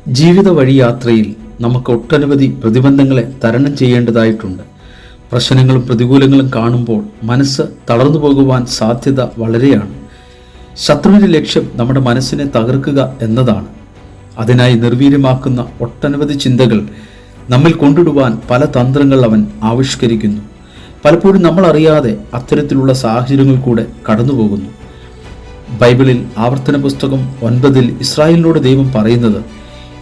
ജീവിത വഴിയാത്രയിൽ നമുക്ക് ഒട്ടനവധി പ്രതിബന്ധങ്ങളെ തരണം ചെയ്യേണ്ടതായിട്ടുണ്ട്. പ്രശ്നങ്ങളും പ്രതികൂലങ്ങളും കാണുമ്പോൾ മനസ്സ് തളർന്നു പോകുവാൻ സാധ്യത വളരെയാണ്. ശത്രുവിൻ്റെ ലക്ഷ്യം നമ്മുടെ മനസ്സിനെ തകർക്കുക എന്നതാണ്. അതിനായി നിർവീര്യമാക്കുന്ന ഒട്ടനവധി ചിന്തകൾ നമ്മിൽ കൊണ്ടിടുവാൻ പല തന്ത്രങ്ങൾ അവൻ ആവിഷ്കരിക്കുന്നു. പലപ്പോഴും നമ്മൾ അറിയാതെ അത്തരത്തിലുള്ള സാഹചര്യങ്ങൾ കൂടെ കടന്നു പോകുന്നു. ബൈബിളിൽ ആവർത്തന പുസ്തകം 9 ഇസ്രായേലിനോട് ദൈവം പറയുന്നത്,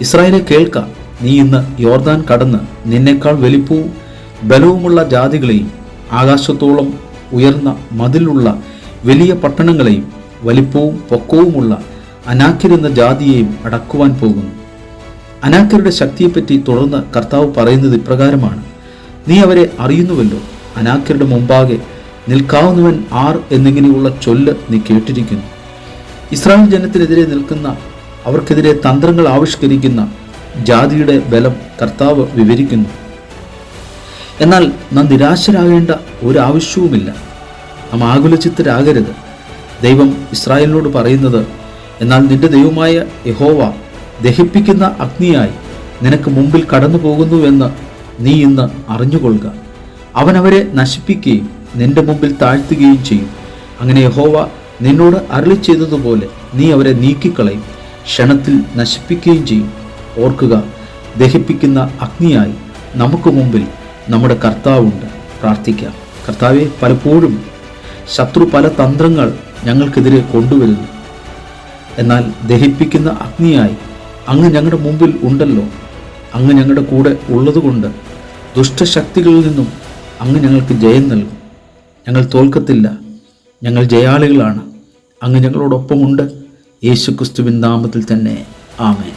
ഇസ്രായേലെ കേൾക്ക, നീ ഇന്ന് യോർദാൻ കടന്ന് നിന്നേക്കാൾ വലിപ്പവും ബലവുമുള്ള ജാതികളെയും ആകാശത്തോളം ഉയർന്ന മതിലുള്ള വലിയ പട്ടണങ്ങളെയും വലിപ്പവും പൊക്കവുമുള്ള അനാക്യരെന്ന ജാതിയെയും അടക്കുവാൻ പോകുന്നു. അനാക്യരുടെ ശക്തിയെപ്പറ്റി തുടർന്ന് കർത്താവ് പറയുന്നത് ഇപ്രകാരമാണ്, നീ അവരെ അറിയുന്നുവല്ലോ, അനാക്യരുടെ മുമ്പാകെ നിൽക്കാവുന്നവൻ ആർ എന്നിങ്ങനെയുള്ള ചൊല്ല് നീ കേട്ടിരിക്കുന്നു. ഇസ്രായേൽ ജനത്തിനെതിരെ നിൽക്കുന്ന, അവർക്കെതിരെ തന്ത്രങ്ങൾ ആവിഷ്കരിക്കുന്ന ജാതിയുടെ ബലം കർത്താവ് വിവരിക്കുന്നു. എന്നാൽ നാം നിരാശരാകേണ്ട ഒരാവശ്യവുമില്ല. നാം ആകുലചിത്തരാകരുത്. ദൈവം ഇസ്രായേലിനോട് പറയുന്നത്, എന്നാൽ നിന്റെ ദൈവമായ യഹോവ ദഹിപ്പിക്കുന്ന അഗ്നിയായി നിനക്ക് മുമ്പിൽ കടന്നു പോകുന്നുവെന്ന് നീ ഇന്ന് അറിഞ്ഞുകൊള്ളുക. അവൻ അവരെ നശിപ്പിക്കുകയും നിന്റെ മുമ്പിൽ താഴ്ത്തുകയും ചെയ്യും. അങ്ങനെ യഹോവ നിന്നോട് അരുളി ചെയ്തതുപോലെ നീ അവരെ നീക്കിക്കളയും, ക്ഷണത്തിൽ നശിപ്പിക്കുകയും ചെയ്യും. ഓർക്കുക, ദഹിപ്പിക്കുന്ന അഗ്നിയായി നമുക്ക് മുമ്പിൽ നമ്മുടെ കർത്താവുണ്ട്. പ്രാർത്ഥിക്കാം. കർത്താവെ, പലപ്പോഴും ശത്രു പല തന്ത്രങ്ങൾ ഞങ്ങൾക്കെതിരെ കൊണ്ടുവരുന്നു. എന്നാൽ ദഹിപ്പിക്കുന്ന അഗ്നിയായി അങ്ങ് ഞങ്ങളുടെ മുമ്പിൽ ഉണ്ടല്ലോ. അങ്ങ് ഞങ്ങളുടെ കൂടെ ഉള്ളതുകൊണ്ട് ദുഷ്ടശക്തികളിൽ നിന്നും അങ്ങ് ഞങ്ങൾക്ക് ജയം നൽകും. ഞങ്ങൾ തോൽക്കത്തില്ല, ഞങ്ങൾ ജയാളികളാണ്. അങ്ങ് ഞങ്ങളോടൊപ്പമുണ്ട്. യേശുക്രിസ്തുവിൻ നാമത്തിൽ തന്നെ, ആമേൻ.